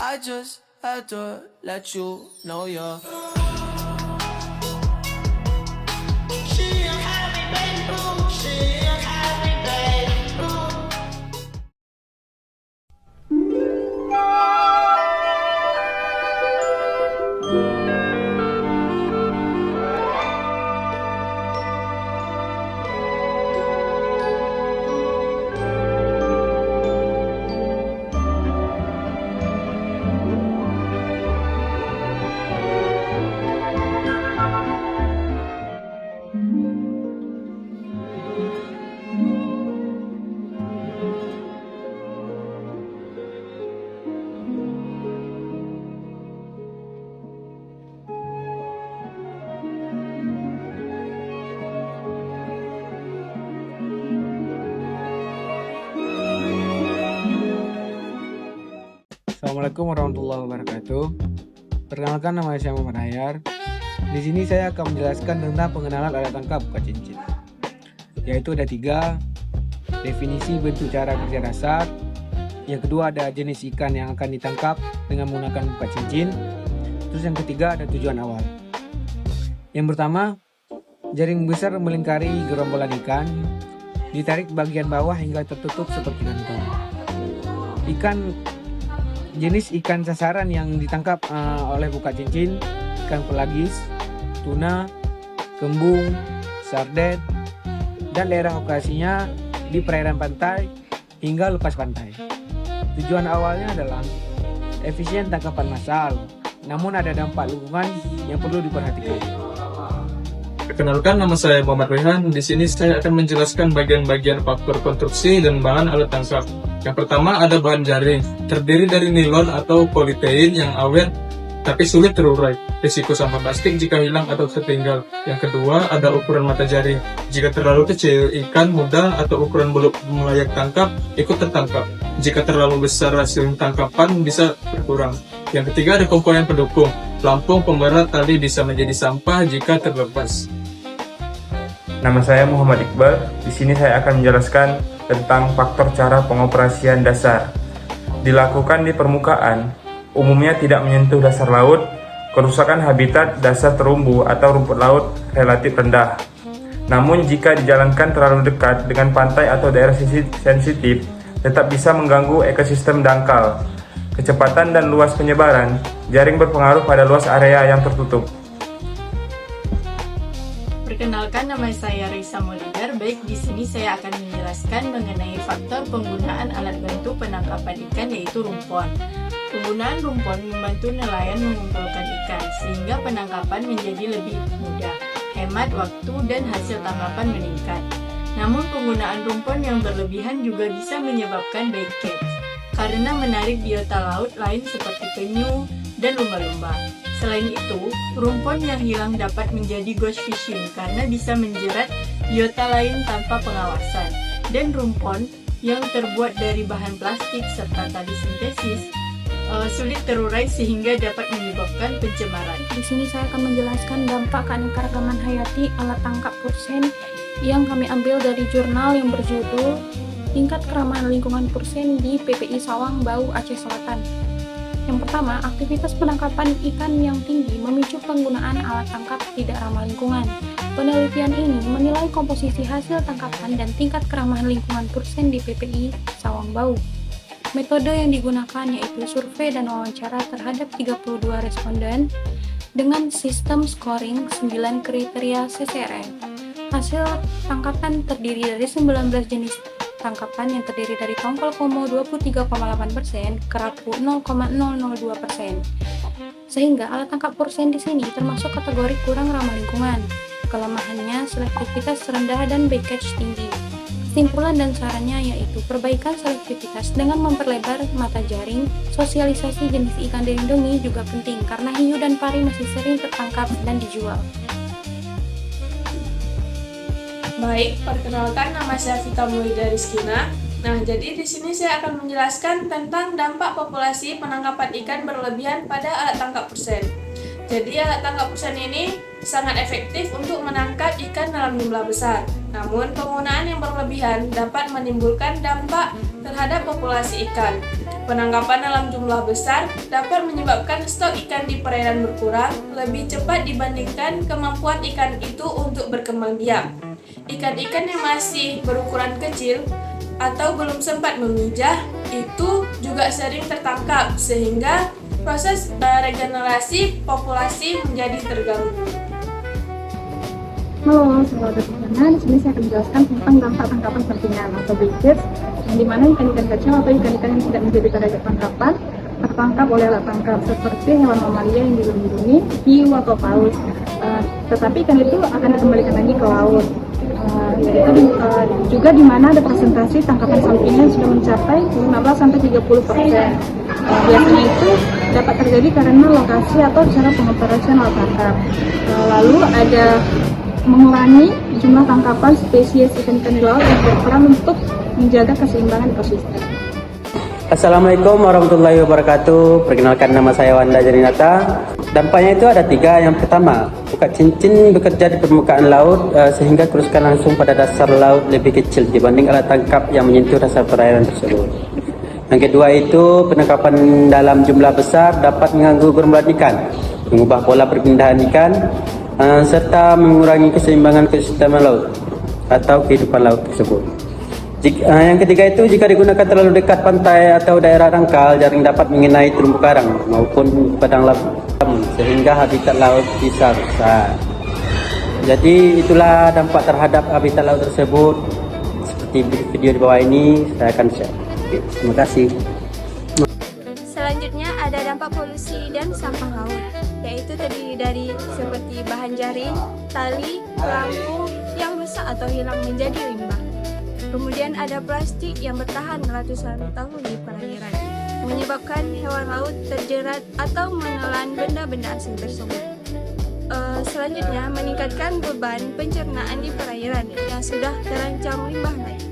I just had to let you know you're. Assalamualaikum warahmatullahi wabarakatuh. Perkenalkan, nama saya Muhammad Hayar. Di sini saya akan menjelaskan tentang pengenalan alat tangkap buka cincin. Yaitu ada 3, definisi bentuk cara kerja dasar. Yang kedua ada jenis ikan yang akan ditangkap dengan menggunakan buka cincin. Terus yang ketiga ada tujuan awal. Yang pertama, jaring besar melingkari gerombolan ikan, ditarik bagian bawah hingga tertutup seperti kantong. Jenis ikan sasaran yang ditangkap oleh buka cincin: ikan pelagis, tuna, kembung, sarden, dan daerah operasinya di perairan pantai hingga lepas pantai. Tujuan awalnya adalah efisien tangkapan massal, namun ada dampak lingkungan yang perlu diperhatikan. Perkenalkan, nama saya Muhammad Rehan. Di sini saya akan menjelaskan bagian-bagian faktor konstruksi dan bahan alat tangkap. Yang pertama ada bahan jaring, terdiri dari nilon atau politein yang awet tapi sulit terurai. Risiko sampah plastik jika hilang atau tertinggal. Yang kedua ada ukuran mata jaring. Jika terlalu kecil, ikan muda atau ukuran belum layak tangkap ikut tertangkap. Jika terlalu besar, hasil tangkapan bisa berkurang. Yang ketiga ada komponen pendukung. Pelampung, pemberat, tali bisa menjadi sampah jika terlepas. Nama saya Muhammad Iqbal. Di sini saya akan menjelaskan tentang faktor cara pengoperasian dasar. Dilakukan di permukaan, umumnya tidak menyentuh dasar laut. Kerusakan habitat dasar terumbu atau rumput laut relatif rendah. Namun jika dijalankan terlalu dekat dengan pantai atau daerah sensitif, tetap bisa mengganggu ekosistem dangkal. Kecepatan dan luas penyebaran jaring berpengaruh pada luas area yang tertutup. Perkenalkan, nama saya Risa Molidar. Baik, di sini saya akan menjelaskan mengenai faktor penggunaan alat bantu penangkapan ikan, yaitu rumpon. Penggunaan rumpon membantu nelayan mengumpulkan ikan sehingga penangkapan menjadi lebih mudah, hemat waktu dan hasil tangkapan meningkat. Namun penggunaan rumpon yang berlebihan juga bisa menyebabkan bait catch karena menarik biota laut lain seperti penyu dan lumba-lumba. Selain itu, rumpon yang hilang dapat menjadi ghost fishing karena bisa menjerat biota lain tanpa pengawasan. Dan rumpon yang terbuat dari bahan plastik serta tali sintesis sulit terurai sehingga dapat menyebabkan pencemaran. Di sini saya akan menjelaskan dampak keanekaragaman hayati alat tangkap pursen yang kami ambil dari jurnal yang berjudul Tingkat Keramahan Lingkungan Pursen di PPI Sawang Bau, Aceh Selatan. Yang pertama, aktivitas penangkapan ikan yang tinggi memicu penggunaan alat tangkap tidak ramah lingkungan. Penelitian ini menilai komposisi hasil tangkapan dan tingkat keramahan lingkungan pursen di PPI Sawang Bau. Metode yang digunakan yaitu survei dan wawancara terhadap 32 responden dengan sistem scoring 9 kriteria CCRN. Hasil tangkapan terdiri dari 19 jenis tangkapan yang terdiri dari tongkol komo 23,8%, kerapu 0,002%. Sehingga alat tangkap pursen di sini termasuk kategori kurang ramah lingkungan. Kelemahannya selektivitas rendah dan bait catch tinggi. Kesimpulan dan sarannya yaitu perbaikan selektivitas dengan memperlebar mata jaring. Sosialisasi jenis ikan dilindungi juga penting karena hiu dan pari masih sering tertangkap dan dijual. Baik, perkenalkan, nama saya Vita Muida Rizkina. Nah, jadi di sini saya akan menjelaskan tentang dampak populasi penangkapan ikan berlebihan pada alat tangkap pursen. Jadi alat tangkap pursen ini sangat efektif untuk menangkap ikan dalam jumlah besar. Namun penggunaan yang berlebihan dapat menimbulkan dampak terhadap populasi ikan. Penangkapan dalam jumlah besar dapat menyebabkan stok ikan di perairan berkurang lebih cepat dibandingkan kemampuan ikan itu untuk berkembang biak. Ikan-ikan yang masih berukuran kecil atau belum sempat memijah itu juga sering tertangkap sehingga proses regenerasi populasi menjadi terganggu. Halo, sahabat bersama. Di sini saya akan menjelaskan tentang dampak tangkapan sampingan atau big fish, yang dimana ikan-ikan kecil atau ikan-ikan yang tidak menjadi target tangkapan tertangkap oleh alat tangkap seperti hewan mamalia yang dilindungi, hiu atau paus. Tetapi ikan itu akan dikembalikan lagi ke laut. Juga di mana ada presentasi tangkapan sampingan sudah mencapai 15-30%. Biasanya itu dapat terjadi karena lokasi atau cara pengoperasian alat tangkap. Lalu ada mengurangi jumlah tangkapan spesies ikan-ikan di laut yang berperan untuk menjaga keseimbangan ekosistem. Assalamualaikum warahmatullahi wabarakatuh. Perkenalkan, nama saya Wanda Jarinata. Dampaknya itu ada 3. Yang pertama, pukat cincin bekerja di permukaan laut sehingga kerusakan langsung pada dasar laut lebih kecil dibanding alat tangkap yang menyentuh dasar perairan tersebut. Yang kedua itu, penangkapan dalam jumlah besar dapat mengganggu gerombolan ikan, mengubah pola perpindahan ikan, serta mengurangi keseimbangan ekosistem laut atau kehidupan laut tersebut. Yang ketiga itu, jika digunakan terlalu dekat pantai atau daerah dangkal, jaring dapat mengenai terumbu karang maupun padang laut, sehingga habitat laut bisa rusak. Jadi itulah dampak terhadap habitat laut tersebut. Seperti video di bawah ini saya akan share. Terima kasih. Selanjutnya ada dampak polusi dan sampah laut, yaitu terdiri dari seperti bahan jaring, tali, pelampung yang rusak atau hilang menjadi limbah. Kemudian ada plastik yang bertahan ratusan tahun di perairan, menyebabkan hewan laut terjerat atau menelan benda-benda asing tersebut. Selanjutnya, meningkatkan beban pencernaan di perairan yang sudah terancam limbah naik.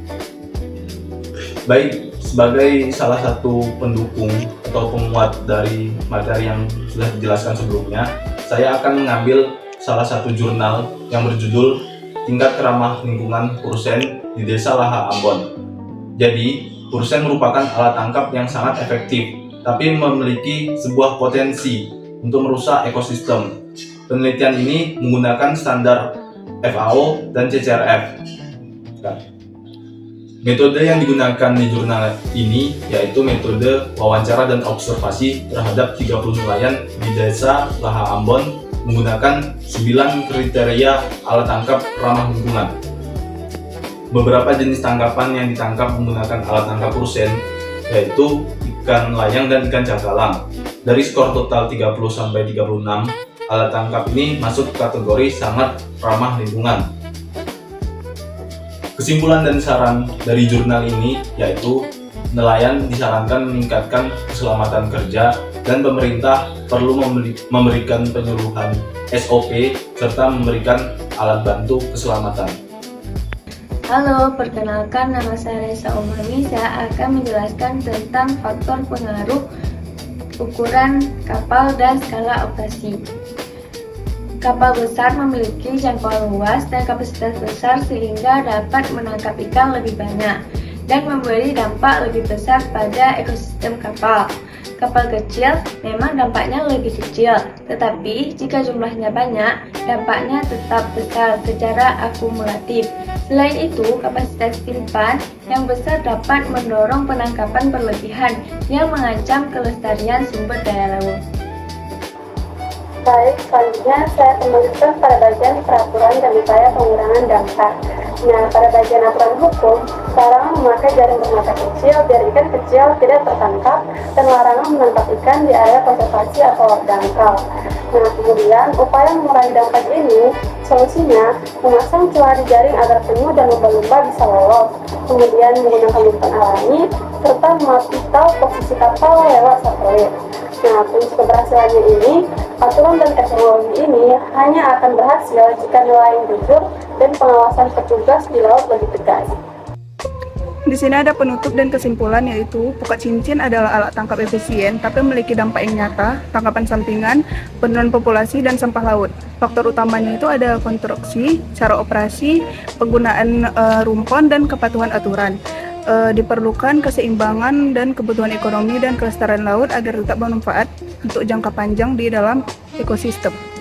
Baik, sebagai salah satu pendukung atau penguat dari materi yang sudah dijelaskan sebelumnya, saya akan mengambil salah satu jurnal yang berjudul Tingkat Keramah Lingkungan Pursen di Desa Laha Ambon. Jadi, pursen merupakan alat tangkap yang sangat efektif, tapi memiliki sebuah potensi untuk merusak ekosistem. Penelitian ini menggunakan standar FAO dan CCRF. Metode yang digunakan di jurnal ini yaitu metode wawancara dan observasi terhadap 30 nelayan di Desa Laha Ambon menggunakan 9 kriteria alat tangkap ramah lingkungan. Beberapa jenis tangkapan yang ditangkap menggunakan alat tangkap pursen yaitu ikan layang dan ikan cakalang. Dari skor total 30-36, alat tangkap ini masuk kategori sangat ramah lingkungan. Kesimpulan dan saran dari jurnal ini yaitu nelayan disarankan meningkatkan keselamatan kerja dan pemerintah perlu memberikan penyuluhan SOP serta memberikan alat bantu keselamatan. Halo, perkenalkan, nama saya Resa Umami. Saya akan menjelaskan tentang faktor pengaruh ukuran kapal dan skala operasi. Kapal besar memiliki jangkauan luas dan kapasitas besar sehingga dapat menangkap ikan lebih banyak dan memberi dampak lebih besar pada ekosistem kapal. Kapal kecil memang dampaknya lebih kecil, tetapi jika jumlahnya banyak, dampaknya tetap besar secara akumulatif. Selain itu, kapasitas timpan yang besar dapat mendorong penangkapan berlebihan yang mengancam kelestarian sumber daya laut. Baik, selanjutnya saya akan melanjutkan pada bagian peraturan dan upaya pengurangan dampak. Nah, pada bagian aturan hukum, larangan memakai jaring bermata kecil biar ikan kecil tidak tertangkap dan larangan menangkap ikan di area konservasi atau dangkal. Nah, kemudian upaya mengurangi dampak ini, solusinya memasang celah di jaring agar penyu dan lumba-lumba bisa lolos, kemudian menggunakan umpan alami, serta memantau posisi kapal lewat satelit. Nah, kunci keberhasilannya ini, aturan dan teknologi ini hanya akan berhasil jika nelayan jujur dan pengawasan petugas di laut lebih tegas. Di sini ada penutup dan kesimpulan, yaitu pukat cincin adalah alat tangkap efisien tapi memiliki dampak yang nyata, tangkapan sampingan, penurunan populasi, dan sampah laut. Faktor utamanya itu ada konstruksi, cara operasi, penggunaan rumpon, dan kepatuhan aturan. diperlukan keseimbangan dan kebutuhan ekonomi dan kelestarian laut agar tetap bermanfaat untuk jangka panjang di dalam ekosistem.